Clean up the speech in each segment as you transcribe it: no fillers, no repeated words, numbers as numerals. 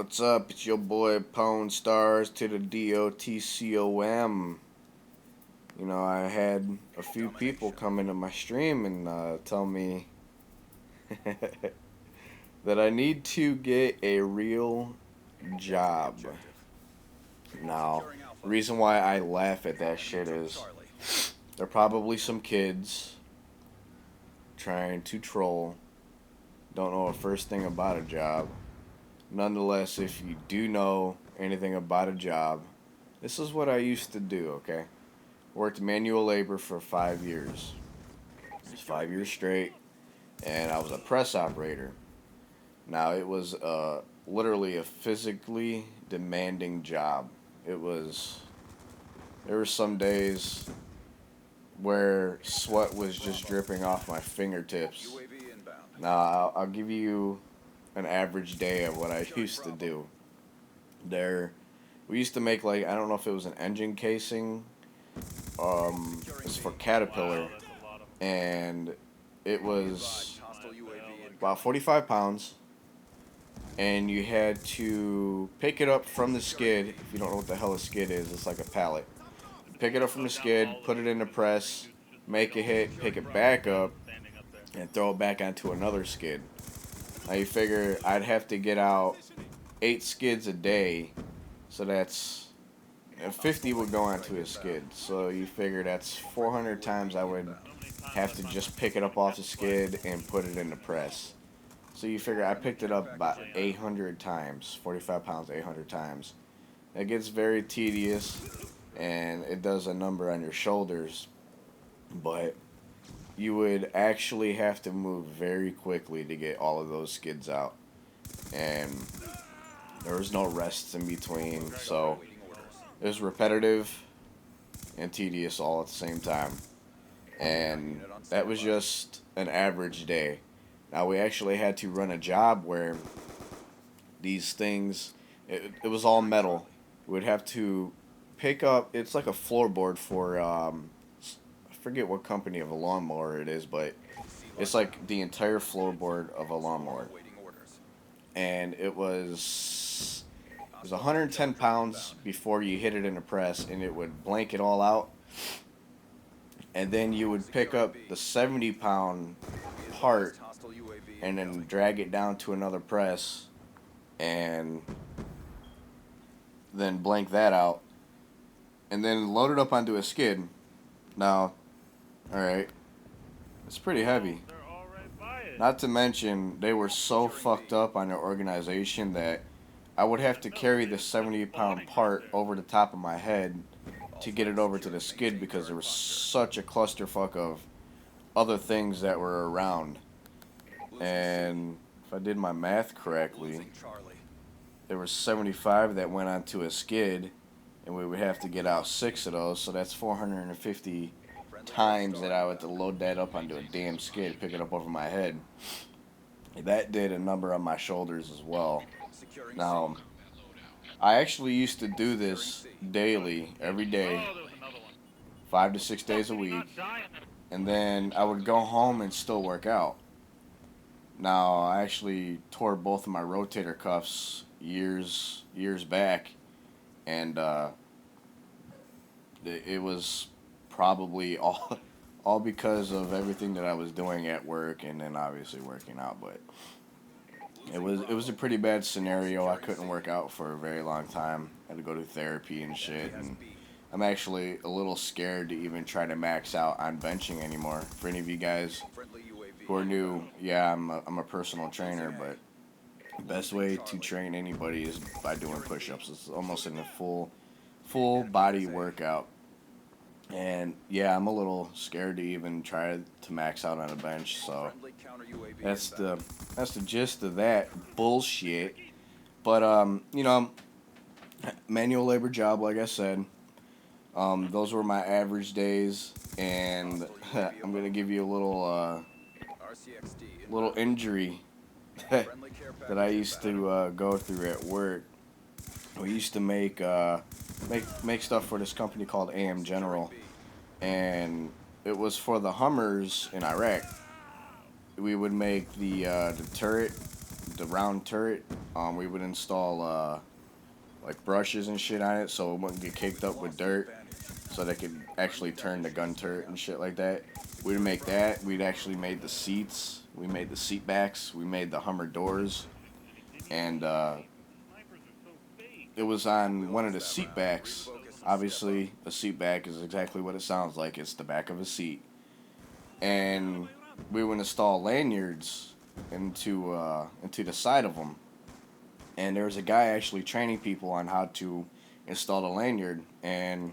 What's up? It's your boy Pwnstars to the DOTCOM. You know, I had a few people come into my stream and tell me that I need to get a real job. Now, the reason why I laugh at that shit is there are probably some kids trying to troll, don't know a first thing about a job. Nonetheless, if you do know anything about a job, this is what I used to do, okay? Worked manual labor for 5 years. It was 5 years straight, and I was a press operator. Now, it was literally a physically demanding job. There were some days where sweat was just dripping off my fingertips. Now, I'll give you an average day of what I used to do. We used to make, like, I don't know if it was an engine casing. It's for Caterpillar, and it was about 45 pounds, and you had to pick it up from the skid. If you don't know what the hell a skid is, it's like a pallet. Pick it up from the skid, put it in the press, make a hit, pick it back up, and throw it back onto another skid. Now you figure I'd have to get out 8 skids a day, so that's 50 would go onto a skid. So you figure that's 400 times I would have to just pick it up off the skid and put it in the press. So you figure I picked it up about 800 times, 45 pounds 800 times. It gets very tedious, and it does a number on your shoulders, but you would actually have to move very quickly to get all of those skids out, and there was no rests in between, so it was repetitive and tedious all at the same time. And that was just an average day. Now, we actually had to run a job where these things, it was all metal. We would have to pick up, it's like a floorboard for I forget what company of a lawnmower it is, but it's like the entire floorboard of a lawnmower. And it was 110 pounds before you hit it in the press, and it would blank it all out. And then you would pick up the 70-pound part and then drag it down to another press and then blank that out and then load it up onto a skid. Now, alright, it's pretty heavy. Not to mention, they were so fucked up on their organization that I would have to carry the 70-pound part over the top of my head to get it over to the skid because there was such a clusterfuck of other things that were around. And if I did my math correctly, there were 75 that went onto a skid, and we would have to get out 6 of those, so that's 450 times that I would have to load that up onto a damn skid, pick it up over my head. That did a number on my shoulders as well. Now, I actually used to do this daily, every day, 5 to 6 days a week, and then I would go home and still work out. Now, I actually tore both of my rotator cuffs years back, and it was probably all because of everything that I was doing at work and then obviously working out. But it was a pretty bad scenario. I couldn't work out for a very long time. I had to go to therapy and shit, and I'm actually a little scared to even try to max out on benching anymore. For any of you guys who are new, yeah, I'm a personal trainer, but the best way to train anybody is by doing push-ups. It's almost in a full body workout. And yeah, I'm a little scared to even try to max out on a bench, so that's the gist of that bullshit. But you know, manual labor job, like I said, those were my average days, and I'm gonna give you a little injury that I used to go through at work. We used to make stuff for this company called AM General, and it was for the Hummers in Iraq. We would make the turret, the round turret, we would install like brushes and shit on it so it wouldn't get caked up with dirt, so they could actually turn the gun turret and shit like that. We'd make that. We'd actually made the seats. We made the seat backs. We made the Hummer doors, and it was on one of the seat backs. Obviously, a seat back is exactly what it sounds like. It's the back of a seat. And we would install lanyards into the side of them. And there was a guy actually training people on how to install the lanyard. And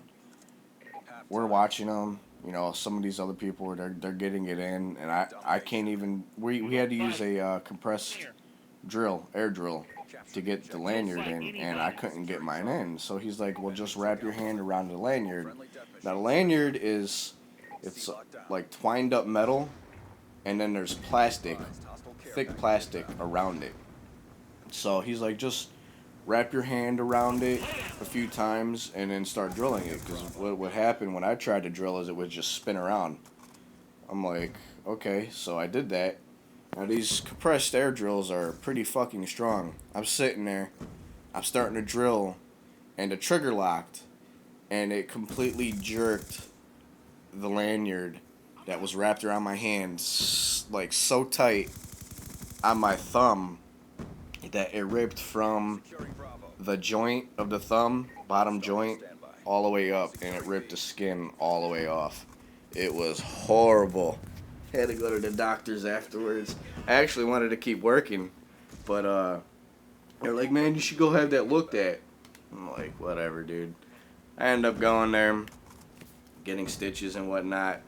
we're watching them. You know, some of these other people, they're getting it in. And I can't even... We had to use a compressed drill, air drill, to get the lanyard in, and I couldn't get mine in. So he's like, well, just wrap your hand around the lanyard. Now, the lanyard it's like twined up metal, and then there's plastic, thick plastic around it. So he's like, just wrap your hand around it a few times and then start drilling it, because what happened when I tried to drill is it would just spin around. I'm like, okay, so I did that. Now, these compressed air drills are pretty fucking strong. I'm sitting there, I'm starting to drill, and the trigger locked, and it completely jerked the lanyard that was wrapped around my hand like so tight on my thumb that it ripped from the joint of the thumb, bottom joint, all the way up, and it ripped the skin all the way off. It was horrible. Had to go to the doctors afterwards. I actually wanted to keep working, but they're like, man, you should go have that looked at. I'm like, whatever, dude. I end up going there, getting stitches and whatnot.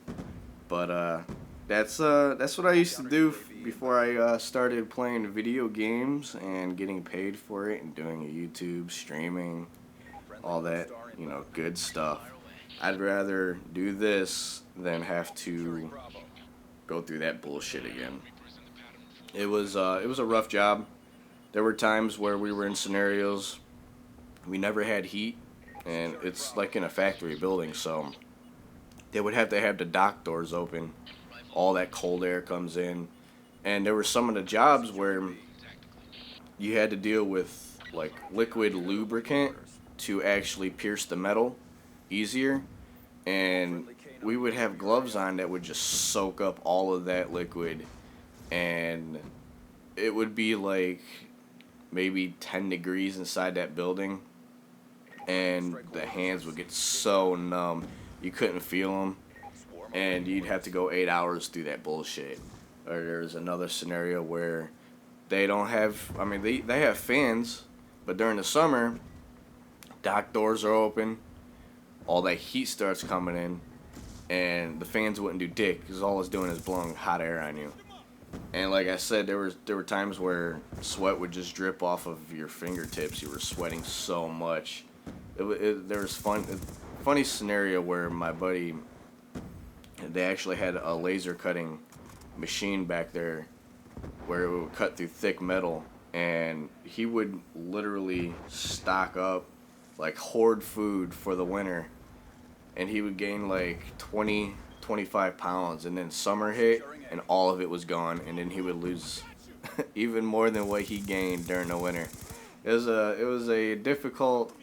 But that's what I used to do before I started playing video games and getting paid for it and doing a YouTube streaming, all that, you know, good stuff. I'd rather do this than have to go through that bullshit again. It was a rough job. There were times where we were in scenarios we never had heat, and it's like in a factory building, so they would have to have the dock doors open. All that cold air comes in, and there were some of the jobs where you had to deal with like liquid lubricant to actually pierce the metal easier, and we would have gloves on that would just soak up all of that liquid, and it would be like maybe 10 degrees inside that building, and the hands would get so numb you couldn't feel them, and you'd have to go 8 hours through that bullshit. Or there's another scenario where they don't have, I mean, they have fans, but during the summer, dock doors are open, all that heat starts coming in, and the fans wouldn't do dick because all it's doing is blowing hot air on you. And like I said, there were times where sweat would just drip off of your fingertips. You were sweating so much. There was funny scenario where my buddy, they actually had a laser cutting machine back there where it would cut through thick metal, and he would literally stock up, like hoard food for the winter, and he would gain like 25 pounds, and then summer hit and all of it was gone, and then he would lose even more than what he gained during the winter. It was a difficult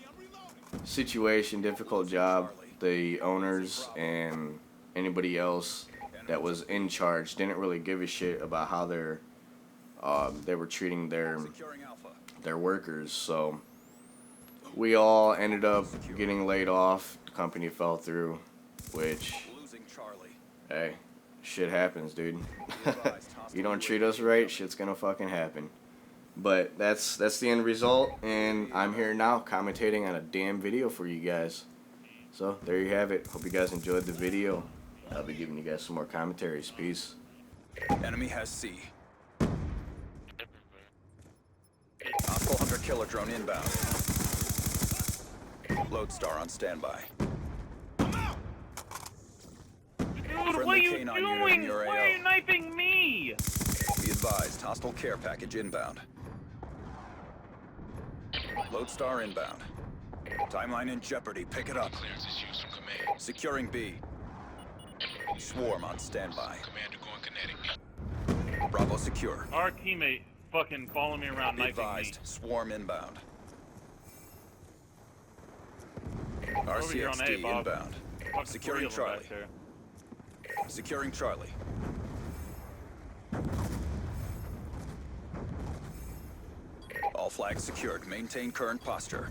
situation, difficult job. The owners and anybody else that was in charge didn't really give a shit about how they were treating their workers, so we all ended up getting laid off. The company fell through, which, hey, shit happens, dude. You don't treat us right, shit's gonna fucking happen. But that's the end result, and I'm here now commentating on a damn video for you guys. So there you have it. Hope you guys enjoyed the video. I'll be giving you guys some more commentaries. Peace. Enemy has C. Hostile hunter killer drone inbound. Lodestar on standby. Dude, what are you doing? Why are you knifing me? Be advised, hostile care package inbound. Lodestar inbound. Timeline in jeopardy. Pick it up. Securing B. Swarm on standby. Bravo secure. Our teammate fucking following me around, Be knifing me. advised, swarm inbound. Over here on A, RCXD Bob. inbound. Fucking Securing 3 of them Charlie. back there. Securing Charlie. All flags secured. Maintain current posture.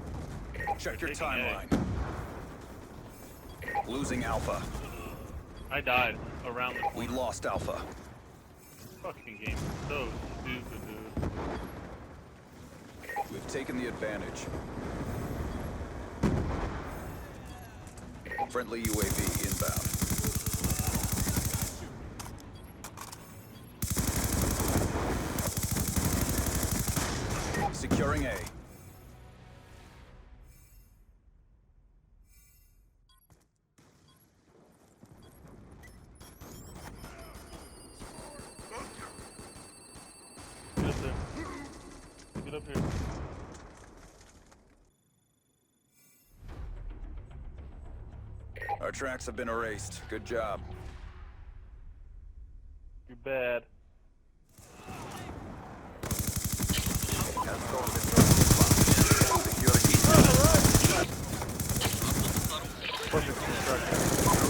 Check your Taking A. timeline. Losing Alpha. I died around the We corner. lost Alpha. Fucking game is so stupid, dude. We've taken the advantage. Friendly UAV inbound. Securing A. Get up there. Get up here. Our tracks have been erased. Good job. You're bad. Securing B. Pushing construction.